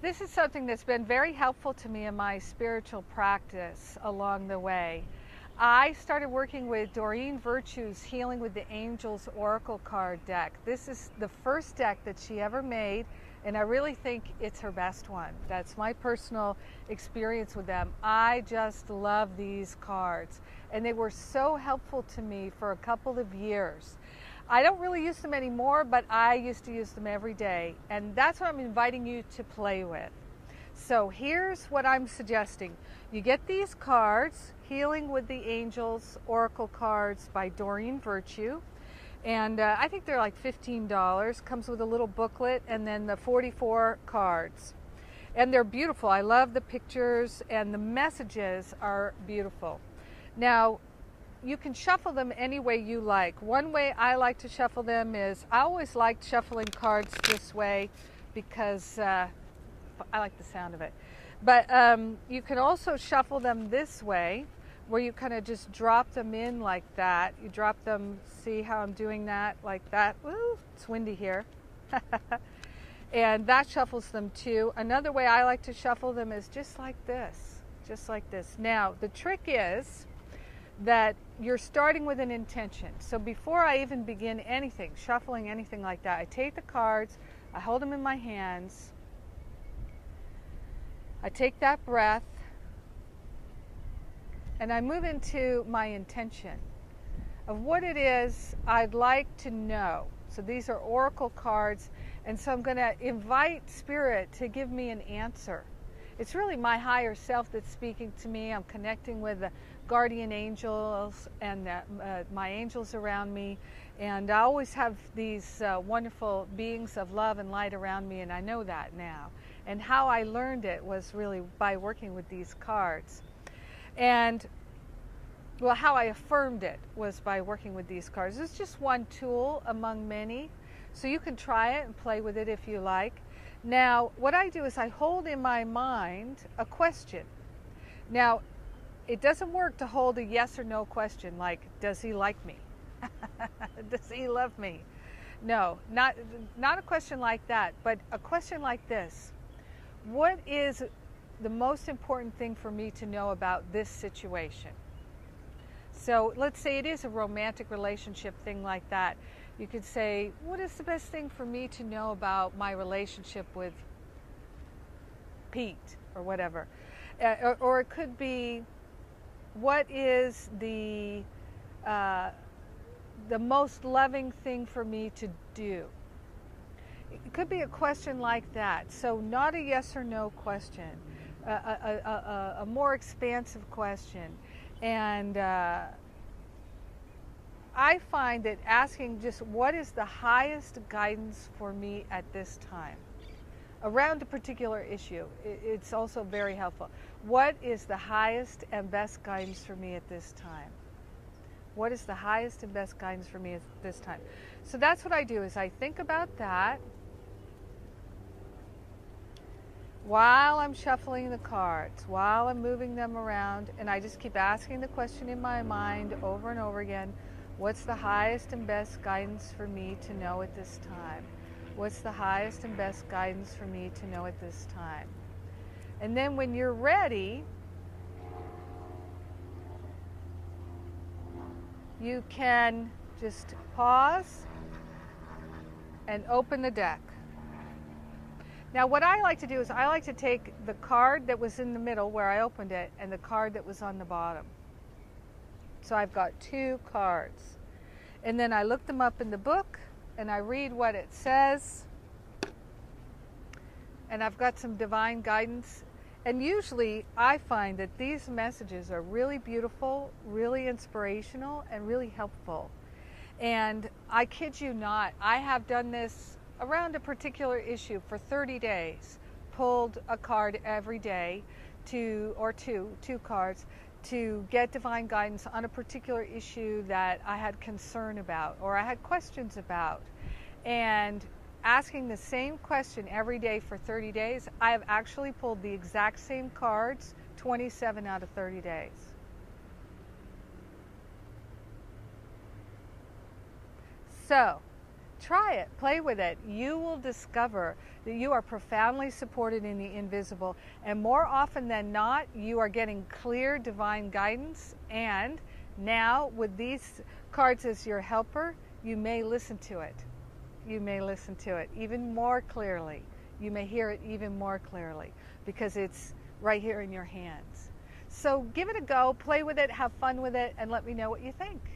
This is something that's been very helpful to me in my spiritual practice along the way. I started working with Doreen Virtue's Healing with the Angels Oracle card deck. This is the first deck that she ever made, and I really think it's her best one. That's my personal experience with them. I just love these cards, and they were so helpful to me for a couple of years. I don't really use them anymore, but I used to use them every day, and that's what I'm inviting you to play with. So here's what I'm suggesting. You get these cards, Healing with the Angels Oracle cards by Doreen Virtue, and I think they're like $15. Comes with a little booklet and then the 44 cards. And they're beautiful. I love the pictures, and the messages are beautiful. Now, you can shuffle them any way you like. One way I like to shuffle them is, I always liked shuffling cards this way because I like the sound of it. But you can also shuffle them this way, where you kind of just drop them in like that. You drop them, see how I'm doing that, like that. Woo, it's windy here. And that shuffles them too. Another way I like to shuffle them is just like this, just like this. Now, the trick is that you're starting with an intention. So before I even begin anything, shuffling anything like that, I take the cards, I hold them in my hands, I take that breath, and I move into my intention of what it is I'd like to know. So these are oracle cards, and so I'm going to invite Spirit to give me an answer. It's really my higher self that's speaking to me. I'm connecting with the guardian angels and my angels around me. And I always have these wonderful beings of love and light around me, and I know that now. And how I learned it was really by working with these cards. And, well, how I affirmed it was by working with these cards. It's just one tool among many. So you can try it and play with it if you like. Now, what I do is I hold in my mind a question. Now, it doesn't work to hold a yes or no question like, does he like me? Does he love me? No, not a question like that, but a question like this. What is the most important thing for me to know about this situation? So let's say it is a romantic relationship thing like that. You could say, what is the best thing for me to know about my relationship with Pete or whatever? Or it could be, what is the most loving thing for me to do? It could be a question like that. So not a yes or no question, a more expansive question. And I find that asking just what is the highest guidance for me at this time around a particular issue, it's also very helpful. What is the highest and best guidance for me at this time? What is the highest and best guidance for me at this time? So that's what I do, is I think about that while I'm shuffling the cards, while I'm moving them around, and I just keep asking the question in my mind over and over again. What's the highest and best guidance for me to know at this time? What's the highest and best guidance for me to know at this time? And then when you're ready, you can just pause and open the deck. Now, what I like to do is I like to take the card that was in the middle where I opened it and the card that was on the bottom. So I've got two cards. And then I look them up in the book and I read what it says. And I've got some divine guidance. And usually I find that these messages are really beautiful, really inspirational, and really helpful. And I kid you not, I have done this around a particular issue for 30 days. Pulled a card every day, two cards, to get divine guidance on a particular issue that I had concern about or I had questions about. And asking the same question every day for 30 days, I have actually pulled the exact same cards 27 out of 30 days. So Try it, play with it. You will discover that you are profoundly supported in the invisible, and more often than not, you are getting clear divine guidance. And now, with these cards as your helper, you may listen to it. You may listen to it even more clearly. You may hear it even more clearly because it's right here in your hands. So give it a go, play with it, have fun with it, and let me know what you think.